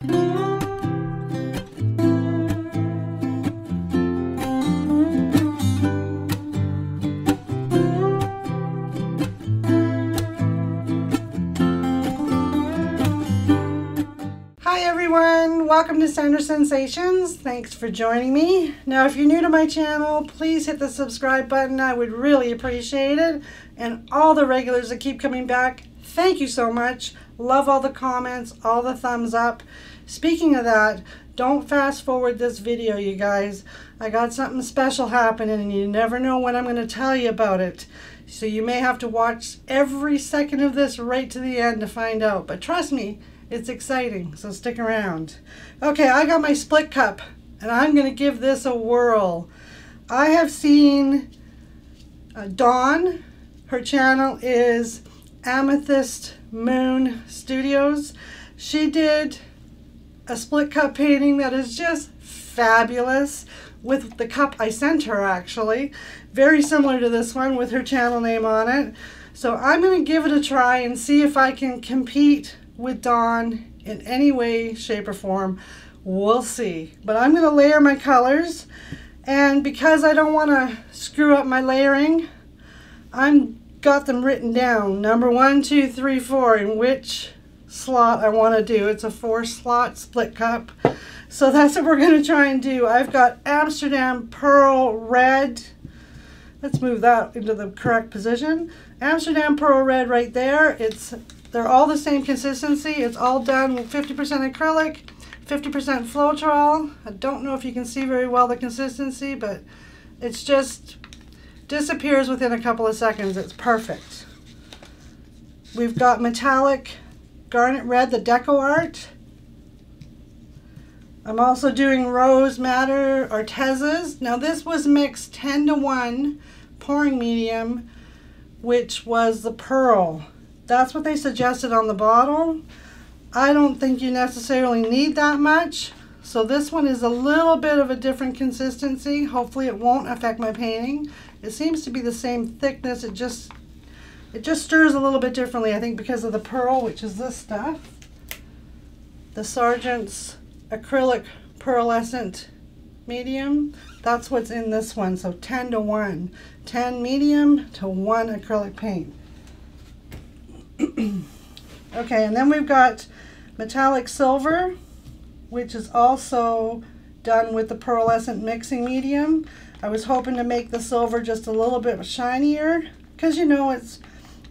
Hi everyone, welcome to Sandra Sensations. Thanks for joining me. Now if you're new to my channel, please hit the subscribe button. I would really appreciate it. And all the regulars that keep coming back, thank you so much. Love all the comments, all the thumbs up. Speaking of that, don't fast forward this video, you guys. I got something special happening and you never know when I'm going to tell you about it. So you may have to watch every second of this right to the end to find out. But trust me, it's exciting, so stick around. Okay, I got my split cup, and I'm going to give this a whirl. I have seen Dawn. Her channel is Amethyst Moon Studios. She did a split cup painting that is just fabulous with the cup I sent her, actually. Very similar to this one with her channel name on it. So I'm going to give it a try and see if I can compete with Dawn in any way, shape, or form. We'll see. But I'm going to layer my colors, and because I don't want to screw up my layering, I've got them written down. Number 1, 2, 3, 4, in which slot I want to do. It's a 4-slot split cup. So that's what we're going to try and do. I've got Amsterdam Pearl Red. Let's move that into the correct position. Amsterdam Pearl Red right there. They're all the same consistency. It's all done with 50% acrylic, 50% Floetrol. I don't know if you can see very well the consistency, but it's just disappears within a couple of seconds. It's perfect. We've got metallic garnet red, the Deco Art. I'm also doing Rose Madder Artezas. Now this was mixed 10:1 pouring medium, which was the pearl. That's what they suggested on the bottle. I don't think you necessarily need that much. So this one is a little bit of a different consistency. Hopefully it won't affect my painting. It seems to be the same thickness. It just stirs a little bit differently, I think, because of the pearl, which is this stuff. The Sargent's acrylic pearlescent medium. That's what's in this one. So 10:1. 10 medium to 1 acrylic paint. Okay, and then we've got metallic silver, which is also done with the pearlescent mixing medium. I was hoping to make the silver just a little bit shinier because, you know, it's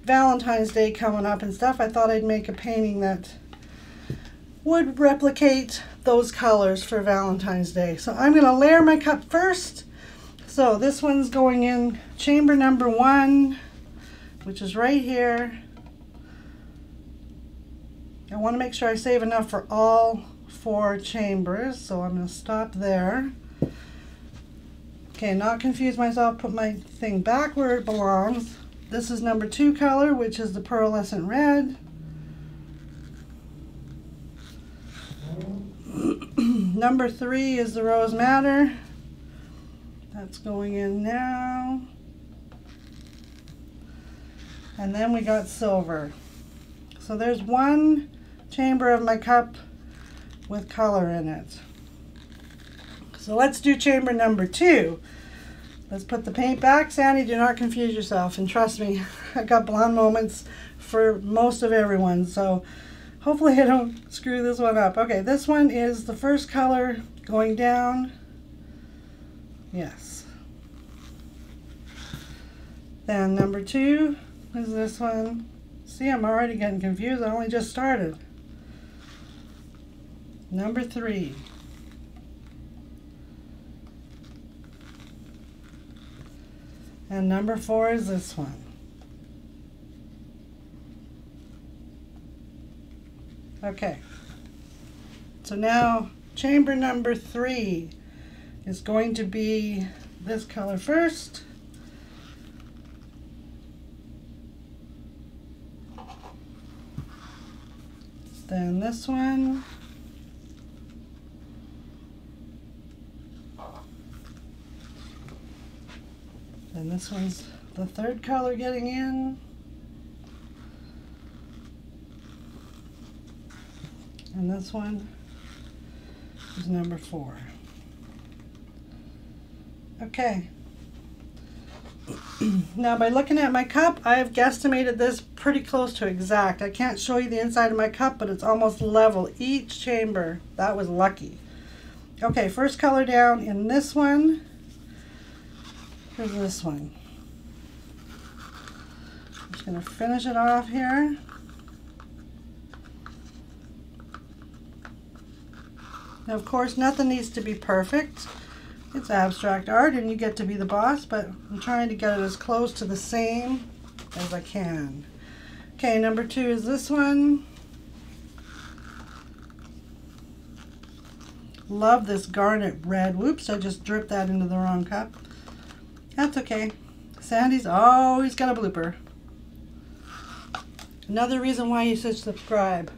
Valentine's Day coming up and stuff. I thought I'd make a painting that would replicate those colors for Valentine's Day. So I'm going to layer my cup first. So this one's going in chamber number 1, which is right here. I want to make sure I save enough for all 4 chambers, so I'm going to stop there. Okay, not confuse myself, put my thing back where it belongs. This is number 2 color, which is the pearlescent red. Number 3 is the Rose Madder. That's going in now. And then we got silver. So there's 1 chamber of my cup with color in it. So let's do chamber number 2. Let's put the paint back. Sandy, do not confuse yourself. And trust me, I got blonde moments for most of everyone. So hopefully I don't screw this one up. Okay, this one is the first color going down. Yes. Then number 2 is this one. See, I'm already getting confused. I only just started. Number 3. And number 4 is this one. Okay. So now chamber number 3 is going to be this color first. Then this one. And this one's the third color getting in. And this one is number 4. Okay. Now by looking at my cup, I have guesstimated this pretty close to exact. I can't show you the inside of my cup, but it's almost level each chamber. That was lucky. Okay, first color down in this one. Here's this one. I'm just going to finish it off here. Now, of course, nothing needs to be perfect. It's abstract art and you get to be the boss, but I'm trying to get it as close to the same as I can. Okay, number 2 is this one. Love this garnet red. Whoops, I just dripped that into the wrong cup. That's okay. Sandy's always got a blooper. Another reason why you should subscribe.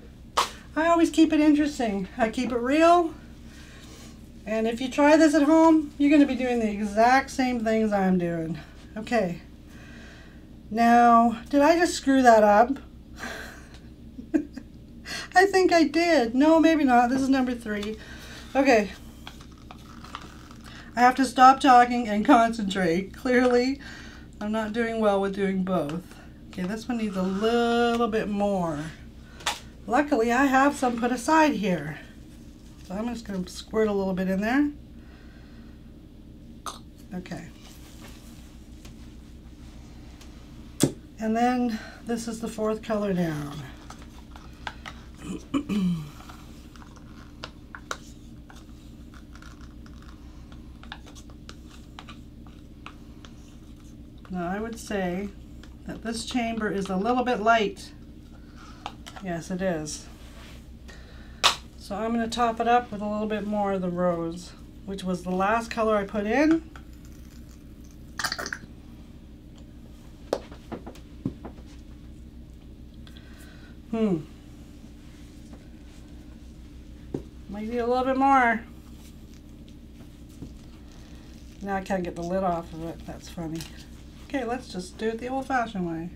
I always keep it interesting. I keep it real. And if you try this at home, you're going to be doing the exact same things I'm doing. Okay. Now, did I just screw that up? I think I did. No, maybe not. This is number 3. Okay. I have to stop talking and concentrate. Clearly, I'm not doing well with doing both. Okay, this one needs a little bit more. Luckily, I have some put aside here. So I'm just going to squirt a little bit in there. Okay. And then this is the 4th color down. Now I would say that this chamber is a little bit light. Yes, it is. So I'm going to top it up with a little bit more of the rose, which was the last color I put in. Might need a little bit more. Now I can't get the lid off of it. That's funny. Okay, let's just do it the old-fashioned way.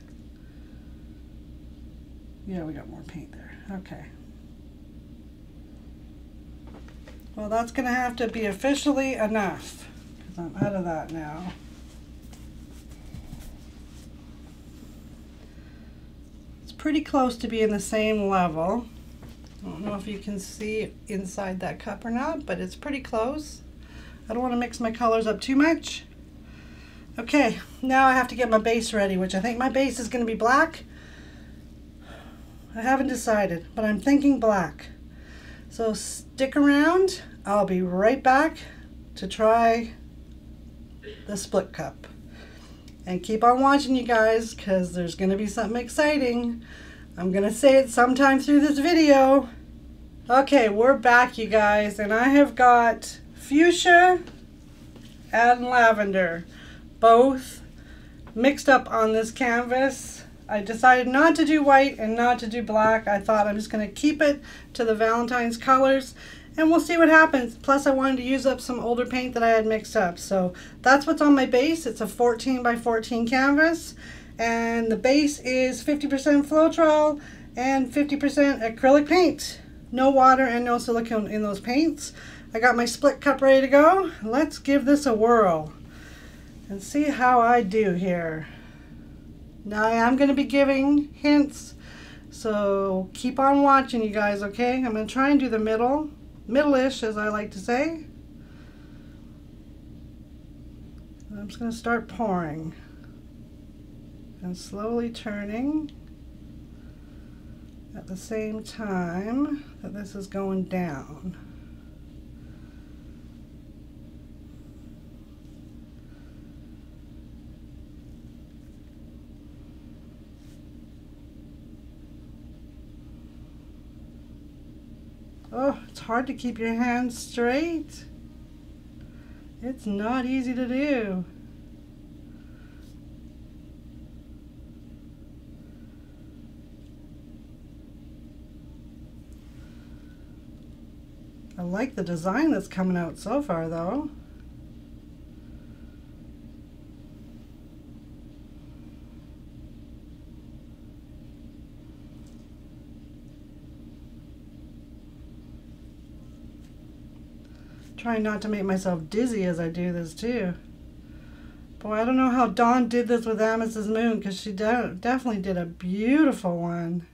Yeah, we got more paint there. Okay. Well, that's going to have to be officially enough, because I'm out of that now. It's pretty close to being the same level. I don't know if you can see inside that cup or not, but it's pretty close. I don't want to mix my colors up too much. Okay, now I have to get my base ready, which I think my base is going to be black. I haven't decided, but I'm thinking black. So stick around. I'll be right back to try the split cup. And keep on watching, you guys, because there's going to be something exciting. I'm going to say it sometime through this video. Okay, we're back, you guys, and I have got fuchsia and lavender, both mixed up on this canvas. I decided not to do white and not to do black. I thought I'm just going to keep it to the Valentine's colors and we'll see what happens. Plus I wanted to use up some older paint that I had mixed up. So that's what's on my base. It's a 14 by 14 canvas and the base is 50% Floetrol and 50% acrylic paint. No water and no silicone in those paints. I got my split cup ready to go. Let's give this a whirl and see how I do here. Now I am going to be giving hints, so keep on watching, you guys, okay? I'm going to try and do the middle-ish, as I like to say. I'm just going to start pouring and slowly turning at the same time that this is going down. Oh, it's hard to keep your hands straight. It's not easy to do. I like the design that's coming out so far, though. trying not to make myself dizzy as I do this too. Boy, I don't know how Dawn did this with Amethyst Moon, because she definitely did a beautiful one.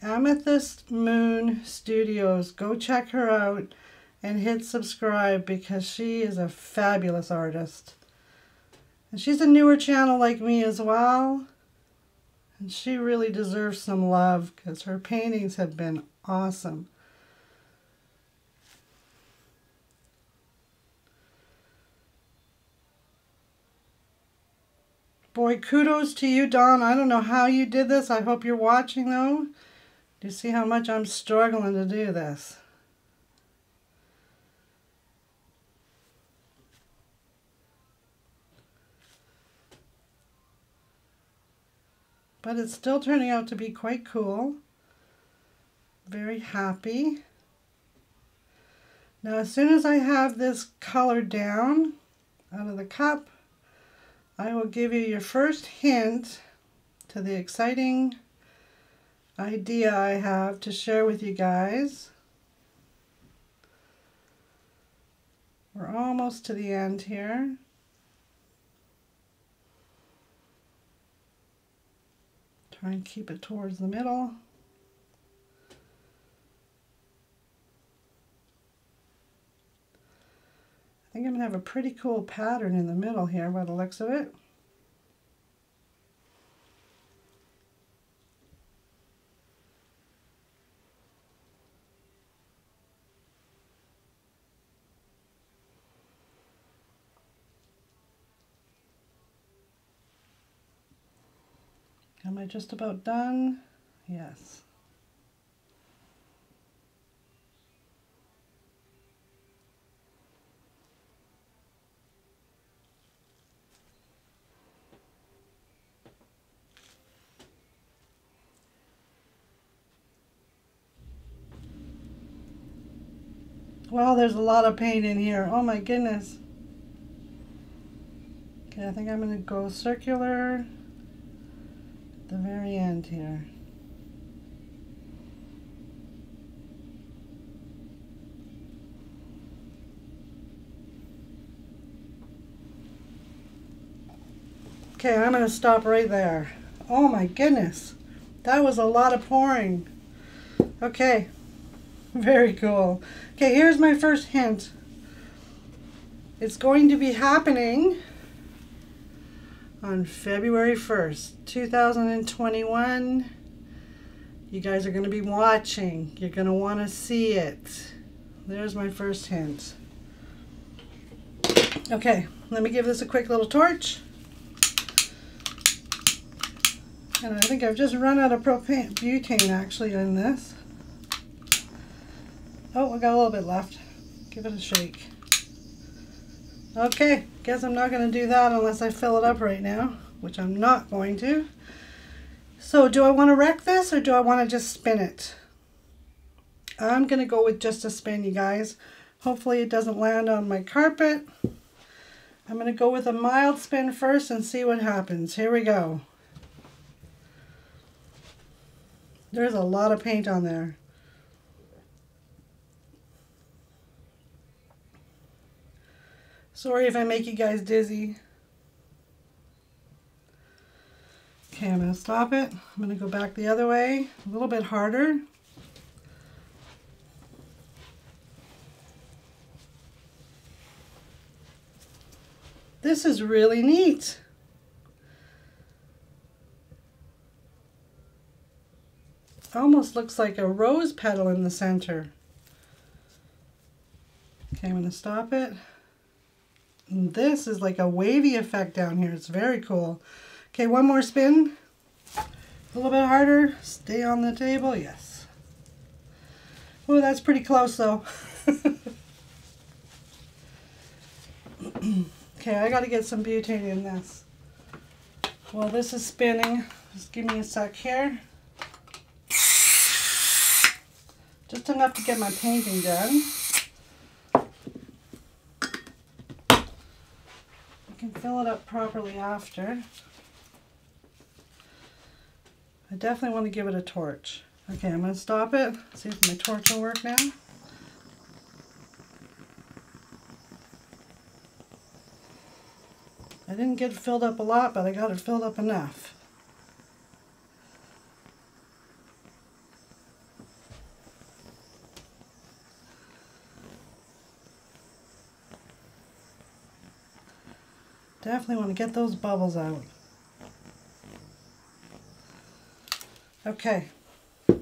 Amethyst Moon Studios. Go check her out and hit subscribe, because she is a fabulous artist. And she's a newer channel like me as well. And she really deserves some love, because her paintings have been awesome. Boy, kudos to you, Dawn. I don't know how you did this. I hope you're watching, though. Do you see how much I'm struggling to do this? But it's still turning out to be quite cool. Very happy. Now, as soon as I have this color down out of the cup, I will give you your first hint to the exciting idea I have to share with you guys. We're almost to the end here. Try and keep it towards the middle. I think I'm going to have a pretty cool pattern in the middle here by the looks of it. Am I just about done? Yes. Wow, there's a lot of paint in here. Oh my goodness. Okay, I think I'm going to go circular at the very end here. Okay, I'm going to stop right there. Oh my goodness. That was a lot of pouring. Okay. Very cool. Okay, here's my first hint. It's going to be happening on February 1st, 2021. You guys are going to be watching. You're going to want to see it. There's my first hint. Okay, let me give this a quick little torch. And I think I've just run out of butane actually in this. Oh, I got a little bit left. Give it a shake. Okay, guess I'm not going to do that unless I fill it up right now, which I'm not going to. So do I want to wreck this, or do I want to just spin it? I'm going to go with just a spin, you guys. Hopefully it doesn't land on my carpet. I'm going to go with a mild spin first and see what happens. Here we go. There's a lot of paint on there. Sorry if I make you guys dizzy. Okay, I'm going to stop it. I'm going to go back the other way, a little bit harder. This is really neat. Almost looks like a rose petal in the center. Okay, I'm going to stop it. And this is like a wavy effect down here. It's very cool. Okay, one more spin. A little bit harder. Stay on the table. Yes. Oh, that's pretty close though. Okay, I got to get some butane in this. While this is spinning, just give me a sec here. Just enough to get my painting done. I can fill it up properly after. I definitely want to give it a torch. Okay, I'm going to stop it. See if my torch will work now. I didn't get it filled up a lot, but I got it filled up enough. Definitely want to get those bubbles out. Okay. Now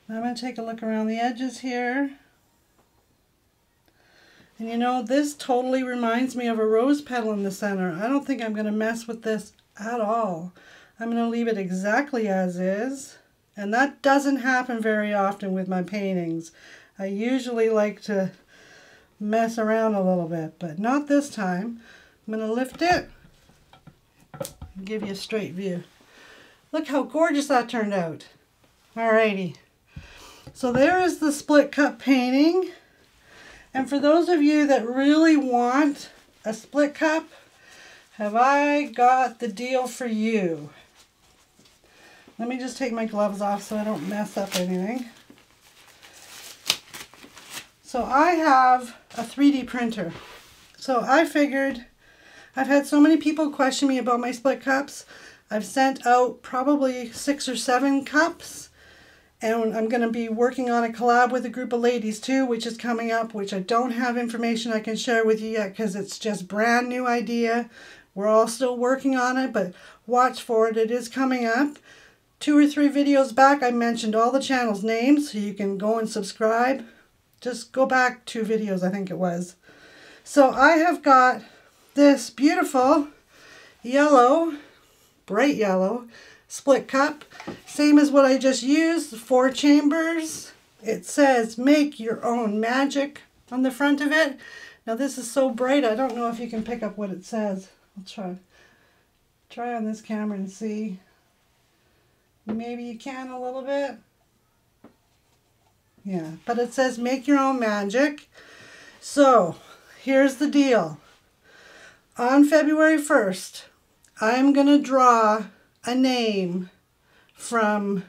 I'm going to take a look around the edges here. And you know, this totally reminds me of a rose petal in the center. I don't think I'm going to mess with this at all. I'm going to leave it exactly as is. And that doesn't happen very often with my paintings. I usually like to mess around a little bit, but not this time. I'm going to lift it and give you a straight view. Look how gorgeous that turned out. Alrighty. So there is the split cup painting. And for those of you that really want a split cup, have I got the deal for you. Let me just take my gloves off so I don't mess up anything. So I have a 3D printer. So I figured, I've had so many people question me about my split cups. I've sent out probably 6 or 7 cups. And I'm going to be working on a collab with a group of ladies too, which is coming up, which I don't have information I can share with you yet because it's just brand new idea. We're all still working on it, but watch for it. It is coming up. 2 or 3 videos back, I mentioned all the channels' names, so you can go and subscribe. Just go back 2 videos, I think it was. So I have got this beautiful yellow, bright yellow, split cup, same as what I just used, 4 chambers. It says make your own magic on the front of it. Now this is so bright, I don't know if you can pick up what it says. I'll try on this camera and see. Maybe you can a little bit. Yeah, but it says make your own magic. So here's the deal. On February 1st, I'm going to draw a name from,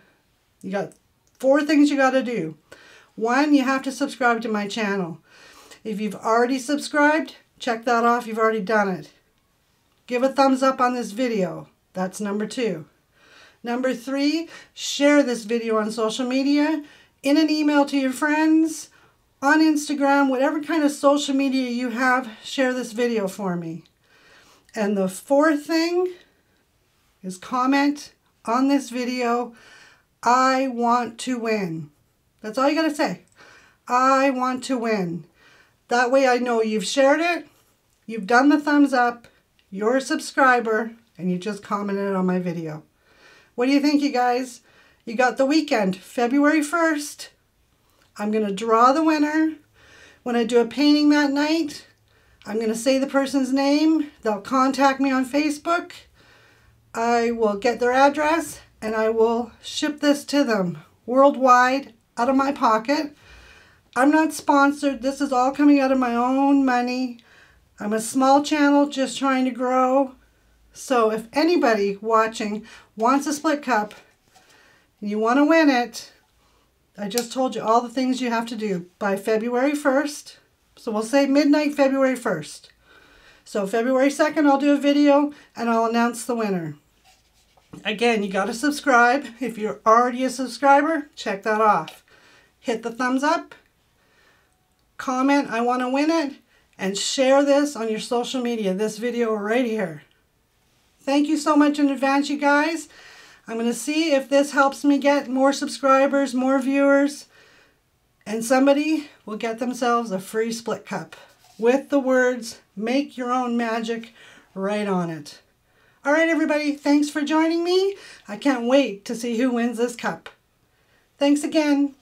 you got 4 things you got to do. 1, you have to subscribe to my channel. If you've already subscribed, check that off, you've already done it. Give a thumbs up on this video. That's number 2. Number 3, share this video on social media, in an email to your friends, on Instagram, whatever kind of social media you have, share this video for me. And the 4th thing is comment on this video, I want to win. That's all you got to say. I want to win. That way I know you've shared it, you've done the thumbs up, you're a subscriber, and you just commented on my video. What do you think, you guys? You got the weekend, February 1st. I'm going to draw the winner. When I do a painting that night, I'm going to say the person's name. They'll contact me on Facebook. I will get their address and I will ship this to them worldwide out of my pocket. I'm not sponsored. This is all coming out of my own money. I'm a small channel just trying to grow. So if anybody watching wants a split cup and you want to win it, I just told you all the things you have to do by February 1st. So we'll say midnight February 1st. So February 2nd, I'll do a video and I'll announce the winner. Again, you got to subscribe. If you're already a subscriber, check that off. Hit the thumbs up, comment, I want to win it, and share this on your social media, this video right here. Thank you so much in advance, you guys. I'm going to see if this helps me get more subscribers, more viewers, and somebody will get themselves a free split cup with the words, make your own magic, right on it. All right, everybody, thanks for joining me. I can't wait to see who wins this cup. Thanks again.